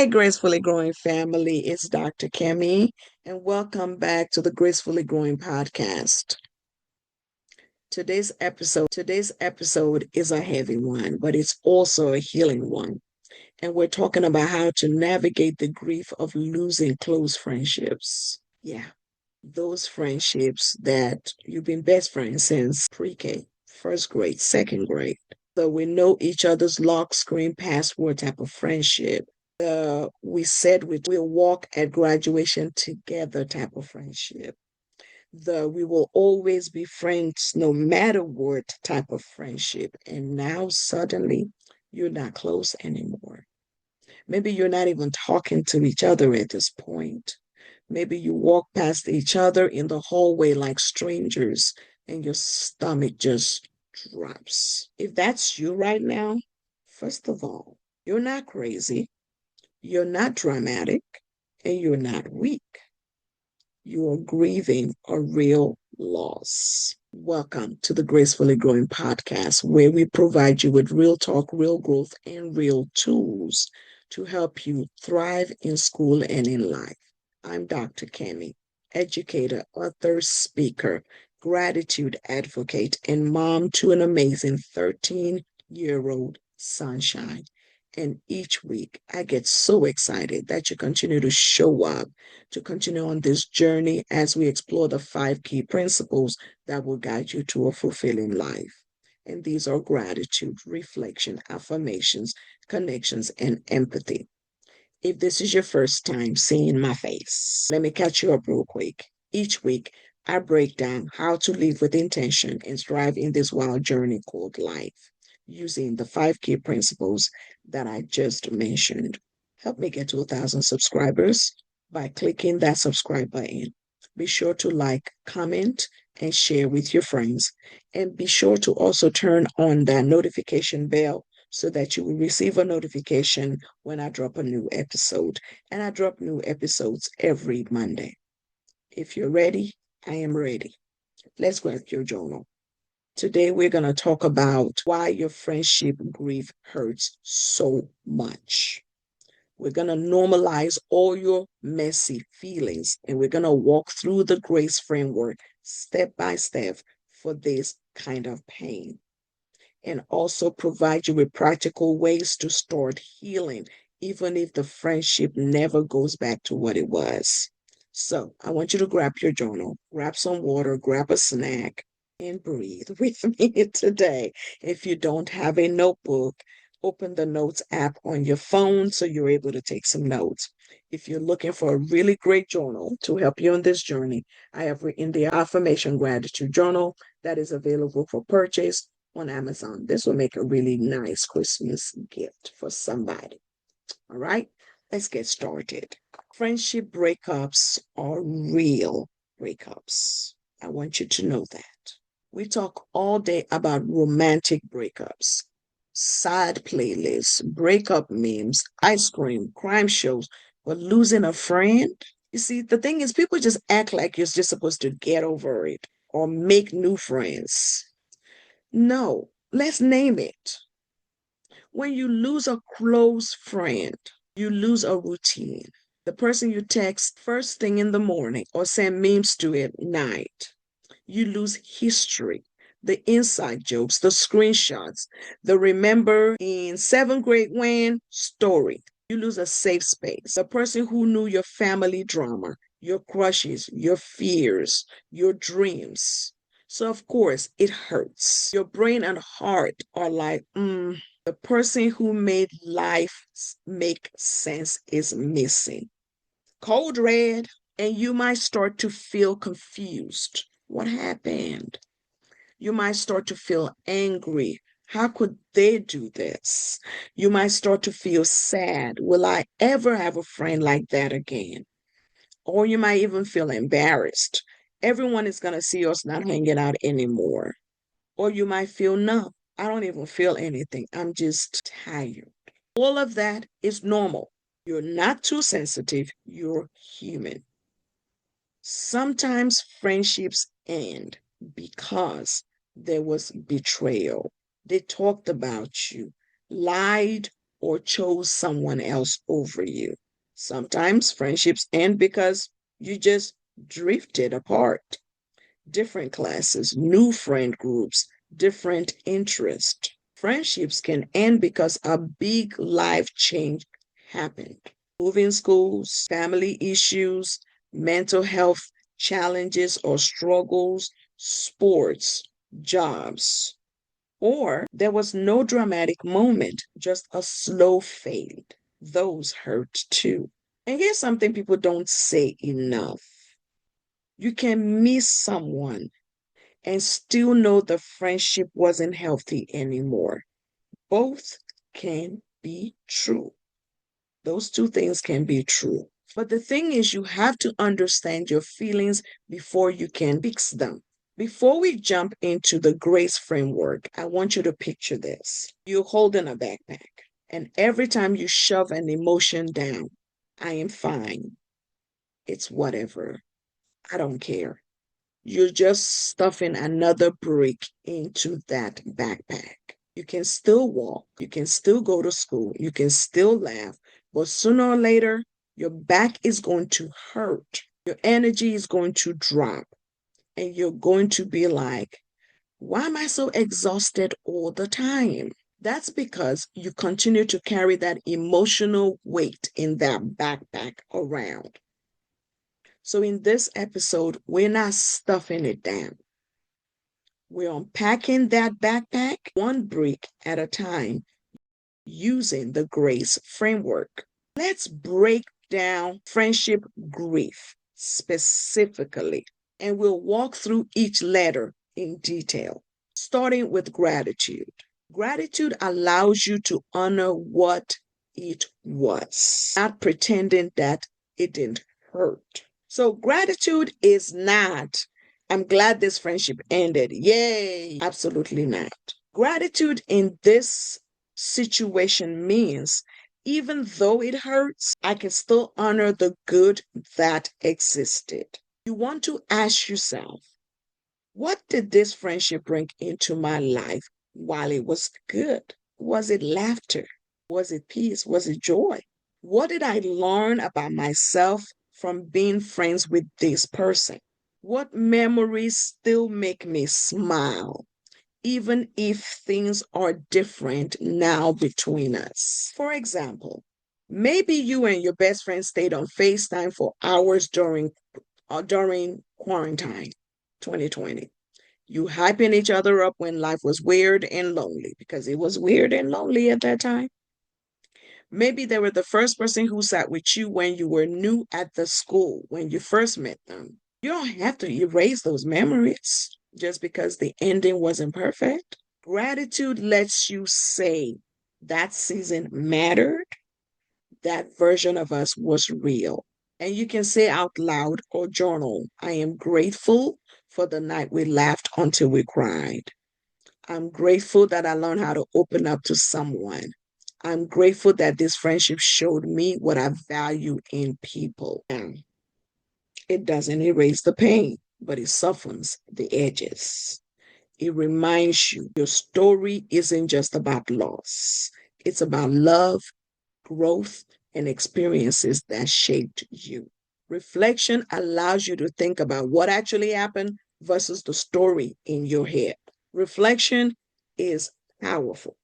Hey, Gracefully Growing family, it's Dr. Kimmy, and welcome back to the Gracefully Growing Podcast. Today's episode is a heavy one, but it's also a healing one. And we're talking about how to navigate the grief of losing close friendships. Yeah, those friendships that you've been best friends since pre-K, first grade, second grade. So we know each other's lock screen password type of friendship. We said we'll walk at graduation together type of friendship. The we will always be friends no matter what type of friendship. And now suddenly you're not close anymore. Maybe you're not even talking to each other at this point. Maybe you walk past each other in the hallway like strangers and your stomach just drops. If that's you right now, first of all, you're not crazy. You're not dramatic and you're not weak. You are grieving a real loss. Welcome to the Gracefully Growing Podcast, where we provide you with real talk, real growth, and real tools to help you thrive in school and in life. I'm Dr. Kimmy, educator, author, speaker, gratitude advocate, and mom to an amazing 13-year-old sunshine. And each week, I get so excited that you continue to show up, to continue on this journey as we explore the 5 key principles that will guide you to a fulfilling life. And these are gratitude, reflection, affirmations, connections, and empathy. If this is your first time seeing my face, let me catch you up real quick. Each week, I break down how to live with intention and strive in this wild journey called life using the 5 key principles that I just mentioned. Help me get to 1,000 subscribers by clicking that subscribe button. Be sure to like, comment, and share with your friends. And be sure to also turn on that notification bell so that you will receive a notification when I drop a new episode. And I drop new episodes every Monday. If you're ready, I am ready. Let's grab your journal. Today, we're going to talk about why your friendship grief hurts so much. We're going to normalize all your messy feelings and we're going to walk through the grace framework step by step for this kind of pain and also provide you with practical ways to start healing, even if the friendship never goes back to what it was. So I want you to grab your journal, grab some water, grab a snack, and breathe with me today. If you don't have a notebook, open the notes app on your phone so you're able to take some notes. If you're looking for a really great journal to help you on this journey, I have written the Affirmation Gratitude Journal that is available for purchase on Amazon. This will make a really nice Christmas gift for somebody. All right, let's get started. Friendship breakups are real breakups. I want you to know that. We talk all day about romantic breakups, sad playlists, breakup memes, ice cream, crime shows, but losing a friend? You see, the thing is, people just act like you're just supposed to get over it or make new friends. No, let's name it. When you lose a close friend, you lose a routine. The person you text first thing in the morning or send memes to at night. You lose history, the inside jokes, the screenshots, the remember in seventh grade when story. You lose a safe space, the person who knew your family drama, your crushes, your fears, your dreams. So, of course, it hurts. Your brain and heart are like, the person who made life make sense is missing. Code red, and you might start to feel confused. What happened? You might start to feel angry. How could they do this? You might start to feel sad. Will I ever have a friend like that again? Or you might even feel embarrassed. Everyone is going to see us not hanging out anymore. Or you might feel numb. I don't even feel anything. I'm just tired. All of that is normal. You're not too sensitive. You're human. Sometimes friendships end because there was betrayal. They talked about you, lied, or chose someone else over you. Sometimes friendships end because you just drifted apart. Different classes, new friend groups, different interests. Friendships can end because a big life change happened. Moving schools, family issues, mental health challenges or struggles, sports, jobs. Or there was no dramatic moment, just a slow fade. Those hurt too. And here's something people don't say enough. You can miss someone and still know the friendship wasn't healthy anymore. Both can be true. Those two things can be true. But the thing is, you have to understand your feelings before you can fix them. Before we jump into the grace framework, I want you to picture this. You're holding a backpack, and every time you shove an emotion down, I am fine. It's whatever. I don't care. You're just stuffing another brick into that backpack. You can still walk, you can still go to school, you can still laugh, but sooner or later, your back is going to hurt. Your energy is going to drop, and you're going to be like, why am I so exhausted all the time? That's because you continue to carry that emotional weight in that backpack around. So, in this episode, we're not stuffing it down. We're unpacking that backpack one brick at a time using the grace framework. Let's break down friendship grief specifically, and we'll walk through each letter in detail, starting with gratitude. Gratitude allows you to honor what it was, not pretending that it didn't hurt. So, gratitude is not, I'm glad this friendship ended. Yay! Absolutely not. Gratitude in this situation means even though it hurts, I can still honor the good that existed. You want to ask yourself, what did this friendship bring into my life while it was good? Was it laughter? Was it peace? Was it joy? What did I learn about myself from being friends with this person? What memories still make me smile, even if things are different now between us? For example, maybe you and your best friend stayed on FaceTime for hours during quarantine 2020. You hyping each other up when life was weird and lonely, because it was weird and lonely at that time. Maybe they were the first person who sat with you when you were new at the school, when you first met them. You don't have to erase those memories just because the ending wasn't perfect. Gratitude lets you say that season mattered, that version of us was real. And you can say out loud or journal, I am grateful for the night we laughed until we cried. I'm grateful that I learned how to open up to someone. I'm grateful that this friendship showed me what I value in people. Now, it doesn't erase the pain, but it softens the edges. It reminds you your story isn't just about loss, it's about love, growth, and experiences that shaped you. Reflection allows you to think about what actually happened versus the story in your head. Reflection is powerful.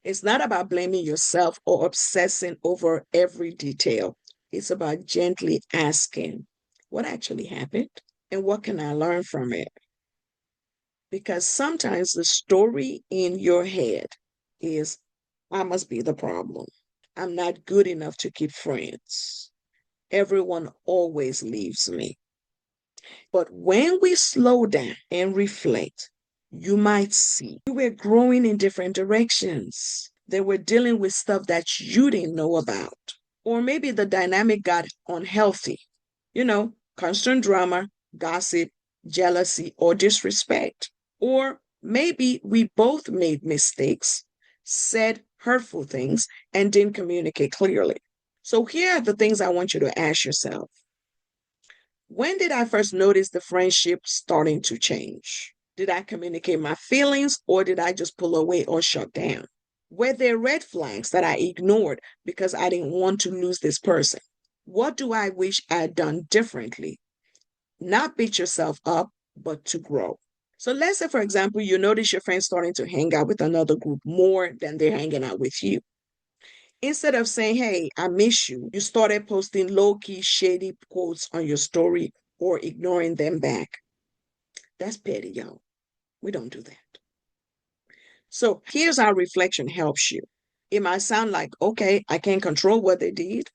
It's not about blaming yourself or obsessing over every detail. It's about gently asking, what actually happened? And what can I learn from it? Because sometimes the story in your head is, I must be the problem. I'm not good enough to keep friends. Everyone always leaves me. But when we slow down and reflect, you might see you were growing in different directions. They were dealing with stuff that you didn't know about. Or maybe the dynamic got unhealthy. Constant drama, gossip, jealousy, or disrespect. Or maybe we both made mistakes, said hurtful things, and didn't communicate clearly. So here are the things I want you to ask yourself. When did I first notice the friendship starting to change? Did I communicate my feelings, or did I just pull away or shut down? Were there red flags that I ignored because I didn't want to lose this person? What do I wish I had done differently? Not beat yourself up, but to grow. So let's say, for example, you notice your friend starting to hang out with another group more than they're hanging out with you. Instead of saying, hey, I miss you, you started posting low-key shady quotes on your story or ignoring them back. That's petty, y'all. We don't do that. So here's how reflection helps you. It might sound like, okay, I can't control what they did,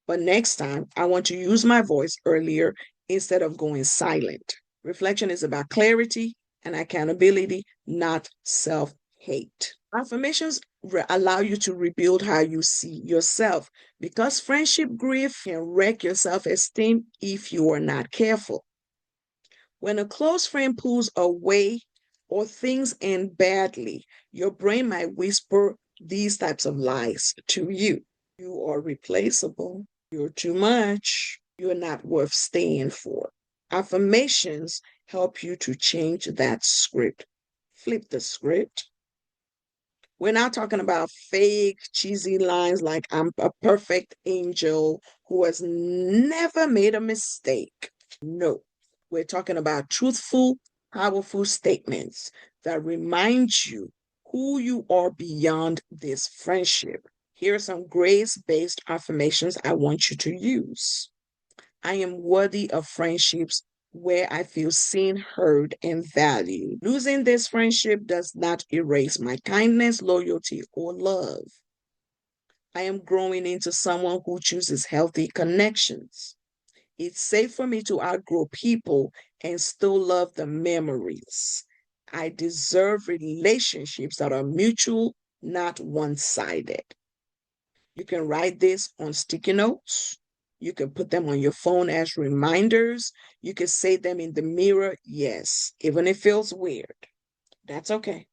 but next time I want to use my voice earlier instead of going silent. Reflection is about clarity and accountability, not self-hate. Affirmations allow you to rebuild how you see yourself because friendship grief can wreck your self-esteem if you are not careful. When a close friend pulls away or things end badly, your brain might whisper these types of lies to you. You are replaceable. You're too much. You're not worth staying for. Affirmations help you to change that script. Flip the script. We're not talking about fake, cheesy lines like I'm a perfect angel who has never made a mistake. No, we're talking about truthful, powerful statements that remind you who you are beyond this friendship. Here are some grace-based affirmations I want you to use. I am worthy of friendships where I feel seen, heard, and valued. Losing this friendship does not erase my kindness, loyalty, or love. I am growing into someone who chooses healthy connections. It's safe for me to outgrow people and still love the memories. I deserve relationships that are mutual, not one-sided. You can write this on sticky notes. You can put them on your phone as reminders. You can say them in the mirror. Yes, even if it feels weird. That's okay.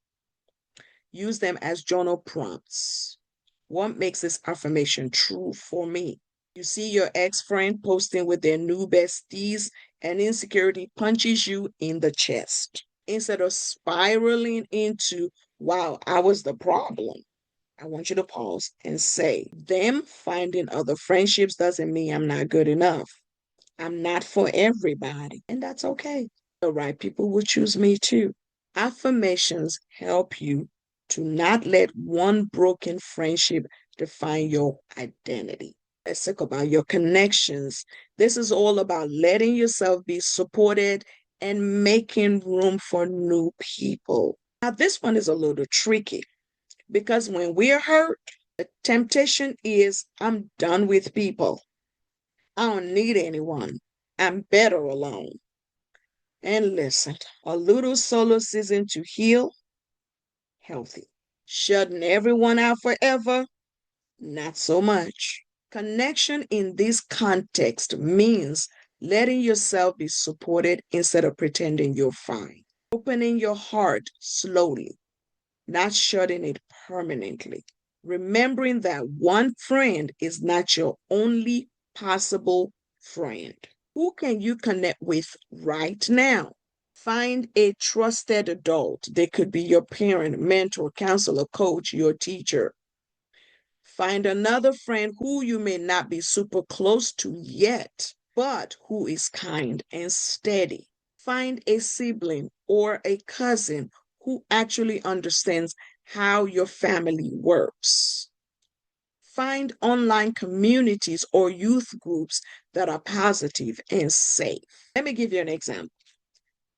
Use them as journal prompts. What makes this affirmation true for me? You see your ex-friend posting with their new besties and insecurity punches you in the chest. Instead of spiraling into, wow, I was the problem, I want you to pause and say, them finding other friendships doesn't mean I'm not good enough. I'm not for everybody, and that's okay. The right people will choose me too. Affirmations help you to not let one broken friendship define your identity. Let's talk about your connections. This is all about letting yourself be supported and making room for new people. Now, this one is a little tricky because when we're hurt, the temptation is I'm done with people. I don't need anyone. I'm better alone. And listen, a little solo season to heal, healthy. Shutting everyone out forever, not so much. Connection in this context means letting yourself be supported instead of pretending you're fine. Opening your heart slowly, not shutting it permanently. Remembering that one friend is not your only possible friend. Who can you connect with right now? Find a trusted adult. They could be your parent, mentor, counselor, coach, your teacher. Find another friend who you may not be super close to yet, but who is kind and steady. Find a sibling or a cousin who actually understands how your family works. Find online communities or youth groups that are positive and safe. Let me give you an example.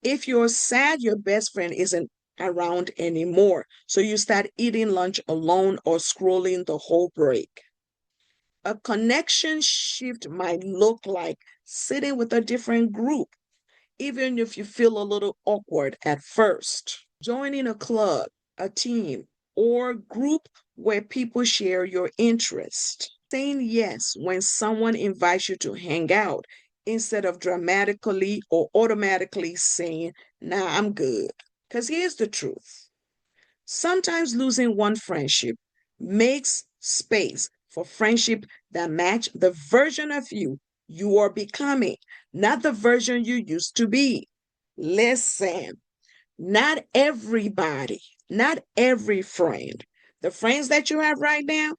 If you're sad your best friend isn't around anymore, so you start eating lunch alone or scrolling the whole break. A connection shift might look like sitting with a different group, even if you feel a little awkward at first. Joining a club, a team, or group where people share your interest. Saying yes when someone invites you to hang out instead of dramatically or automatically saying, nah, I'm good. Because here's the truth. Sometimes losing one friendship makes space for friendship that match the version of you are becoming, not the version you used to be. Listen, not everybody, not every friend The friends that you have right now,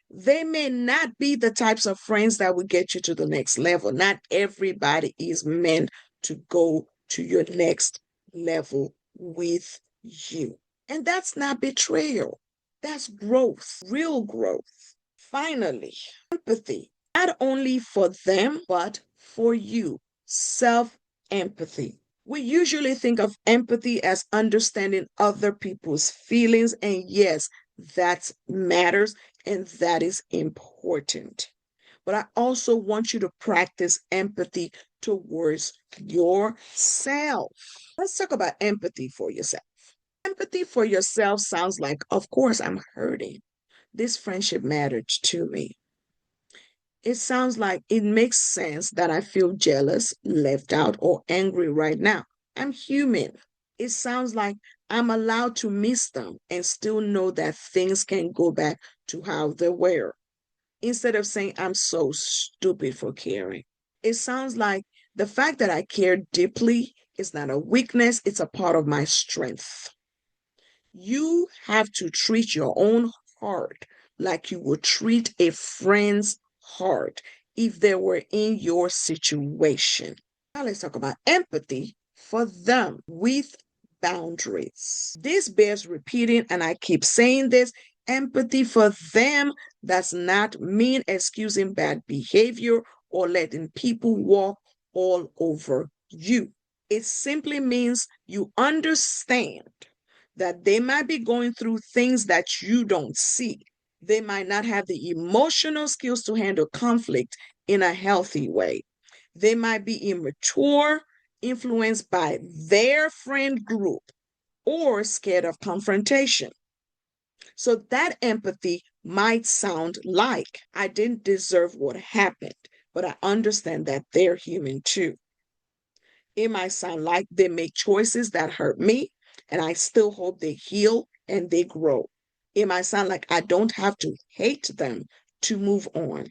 they may not be the types of friends that will get you to the next level. Not everybody is meant to go to your next level with you. And that's not betrayal. That's growth, real growth. Finally, empathy, not only for them, but for you. Self empathy. We usually think of empathy as understanding other people's feelings, and yes, that matters and that is important. But I also want you to practice empathy towards yourself. Let's talk about empathy for yourself. Empathy for yourself sounds like, of course, I'm hurting. This friendship mattered to me. It sounds like it makes sense that I feel jealous, left out, or angry right now. I'm human. It sounds like I'm allowed to miss them and still know that things can go back to how they were. Instead of saying, I'm so stupid for caring. It sounds like the fact that I care deeply is not a weakness, it's a part of my strength. You have to treat your own heart like you would treat a friend's heart if they were in your situation. Now let's talk about empathy for them with boundaries. This bears repeating, and I keep saying this. Empathy for them does not mean excusing bad behavior or letting people walk all over you. It simply means you understand that they might be going through things that you don't see. They might not have the emotional skills to handle conflict in a healthy way. They might be immature, influenced by their friend group, or scared of confrontation. So that empathy might sound like, I didn't deserve what happened, but I understand that they're human too. It might sound like they make choices that hurt me, and I still hope they heal and they grow. It might sound like I don't have to hate them to move on.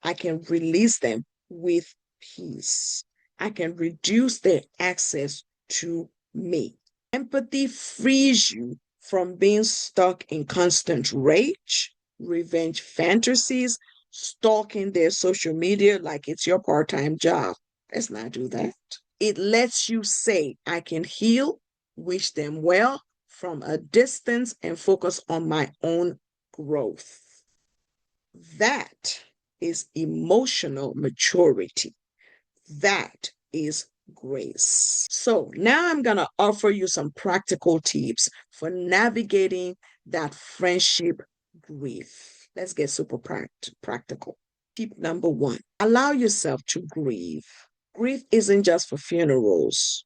I can release them with peace. I can reduce their access to me. Empathy frees you from being stuck in constant rage, revenge fantasies, stalking their social media like it's your part time job. Let's not do that. It lets you say, I can heal, wish them well from a distance, and focus on my own growth. That is emotional maturity. That is grace. So now I'm going to offer you some practical tips for navigating that friendship grief. Let's get super practical. Tip number one, allow yourself to grieve. Grief isn't just for funerals.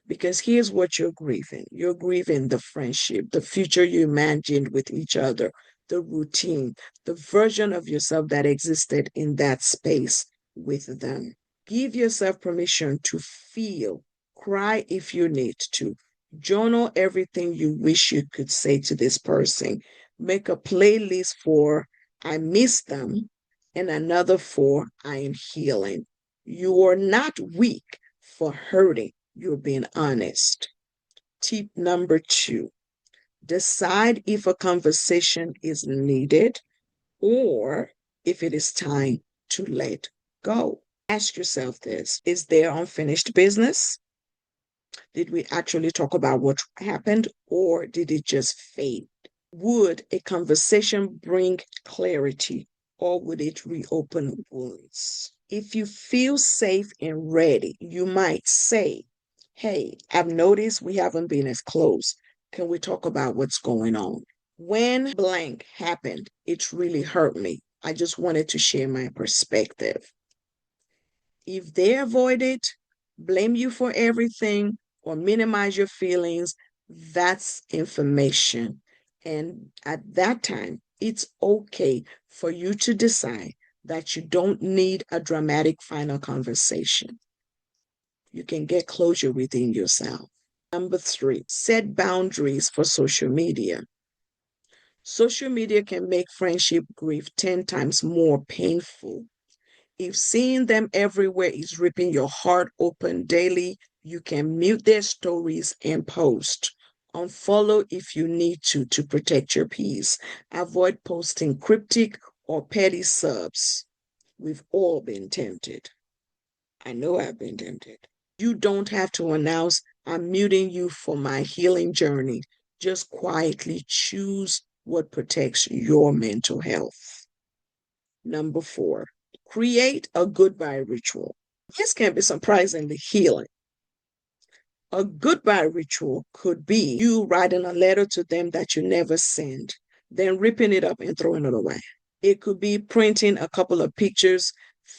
Because here's what you're grieving. You're grieving the friendship, the future you imagined with each other, the routine, the version of yourself that existed in that space with them. Give yourself permission to feel, cry if you need to, journal everything you wish you could say to this person, make a playlist for I miss them and another for I am healing. You are not weak for hurting. You're being honest. Tip number two, decide if a conversation is needed or if it is time to let go. Ask yourself this, is there unfinished business? Did we actually talk about what happened or did it just fade? Would a conversation bring clarity or would it reopen wounds? If you feel safe and ready, you might say, hey, I've noticed we haven't been as close. Can we talk about what's going on? When blank happened, it really hurt me. I just wanted to share my perspective. If they avoid it, blame you for everything, or minimize your feelings, that's information. And at that time, it's okay for you to decide that you don't need a dramatic final conversation. You can get closure within yourself. Number three, set boundaries for social media. Social media can make friendship grief 10 times more painful. If seeing them everywhere is ripping your heart open daily, you can mute their stories and post. Unfollow if you need to protect your peace. Avoid posting cryptic or petty subs. We've all been tempted. I know I've been tempted. You don't have to announce, I'm muting you for my healing journey. Just quietly choose what protects your mental health. Number 4, create a goodbye ritual. This can be surprisingly healing. A goodbye ritual could be you writing a letter to them that you never sent, then ripping it up and throwing it away. It could be printing a couple of pictures,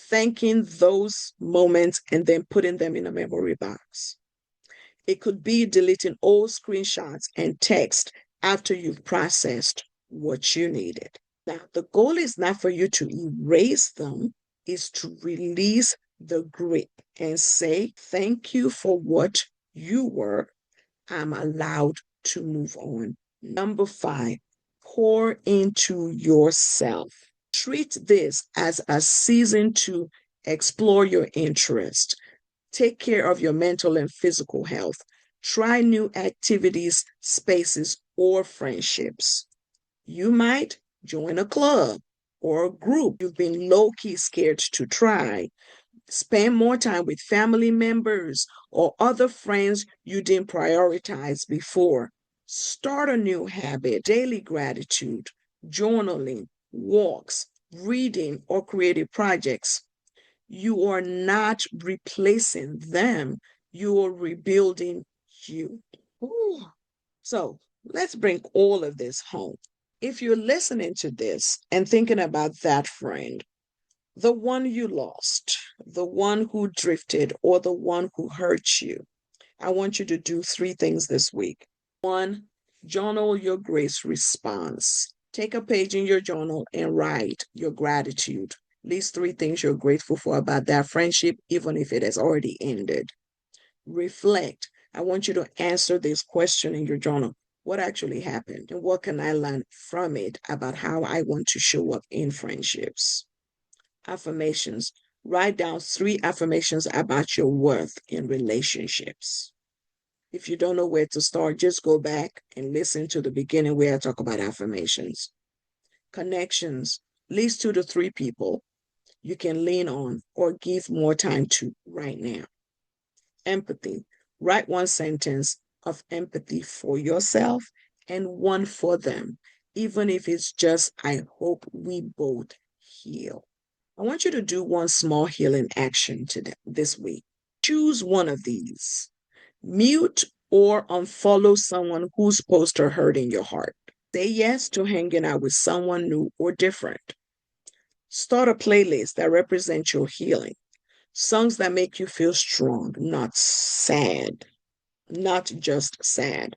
thanking those moments, and then putting them in a memory box. It could be deleting old screenshots and text after you've processed what you needed. Now, the goal is not for you to erase them, is to release the grip and say, thank you for what you were. I'm allowed to move on. Number 5, pour into yourself. Treat this as a season to explore your interest. Take care of your mental and physical health. Try new activities, spaces, or friendships. You might join a club or a group you've been low-key scared to try. Spend more time with family members or other friends you didn't prioritize before. Start a new habit, daily gratitude, journaling, walks, reading, or creative projects. You are not replacing them, you are rebuilding you. Ooh. So let's bring all of this home. If you're listening to this and thinking about that friend, the one you lost, the one who drifted, or the one who hurt you, I want you to do 3 things this week. 1, journal your grace response. Take a page in your journal and write your gratitude. At least 3 things you're grateful for about that friendship, even if it has already ended. Reflect. I want you to answer this question in your journal. What actually happened? And what can I learn from it about how I want to show up in friendships? Affirmations. Write down 3 affirmations about your worth in relationships. If you don't know where to start, just go back and listen to the beginning where I talk about affirmations. Connections. At least 2 to 3 people you can lean on or give more time to right now. Empathy. Write 1 sentence of empathy for yourself and 1 for them, even if it's just, I hope we both heal. I want you to do 1 small healing action today, this week. Choose one of these. Mute or unfollow someone whose posts are hurting your heart. Say yes to hanging out with someone new or different. Start a playlist that represents your healing. Songs that make you feel strong, not sad, not just sad.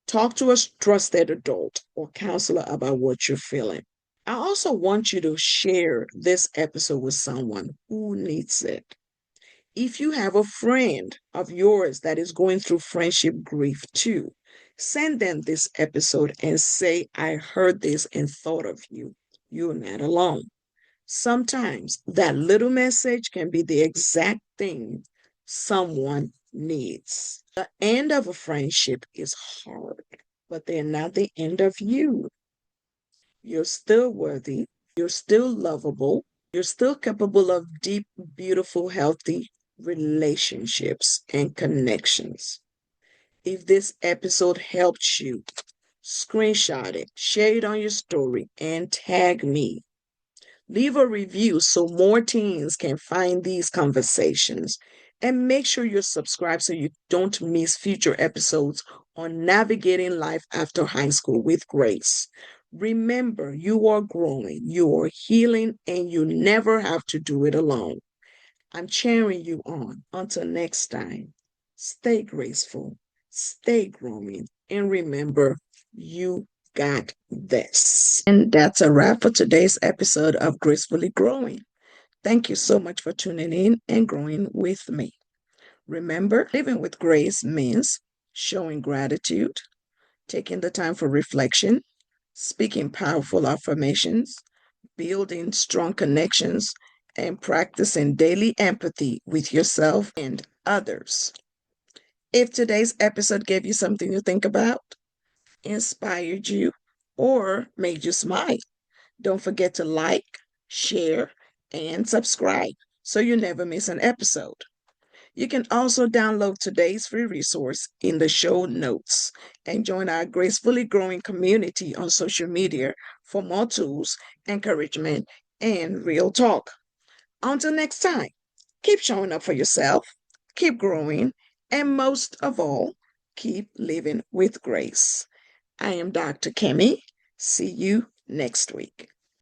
Talk to a trusted adult or counselor about what you're feeling. I also want you to share this episode with someone who needs it. If you have a friend of yours that is going through friendship grief too, send them this episode and say, I heard this and thought of you. You're not alone. Sometimes that little message can be the exact thing someone needs. The end of a friendship is hard, but they're not the end of you. You're still worthy. You're still lovable. You're still capable of deep, beautiful, healthy relationships and connections. If this episode helped you, screenshot it, share it on your story, and tag me. Leave a review so more teens can find these conversations. And make sure you're subscribed so you don't miss future episodes on navigating life after high school with grace. Remember, you are growing, you are healing, and you never have to do it alone. I'm cheering you on. Until next time, stay graceful, stay growing, and remember, you got this. And that's a wrap for today's episode of Gracefully Growing. Thank you so much for tuning in and growing with me. Remember, living with grace means showing gratitude, taking the time for reflection, speaking powerful affirmations, building strong connections, and practicing daily empathy with yourself and others. If today's episode gave you something to think about, inspired you, or made you smile, don't forget to like, share, and subscribe so you never miss an episode. You can also download today's free resource in the show notes and join our Gracefully Growing community on social media for more tools, encouragement, and real talk. Until next time, keep showing up for yourself, keep growing, and most of all, keep living with grace. I am Dr. Kimmy. See you next week.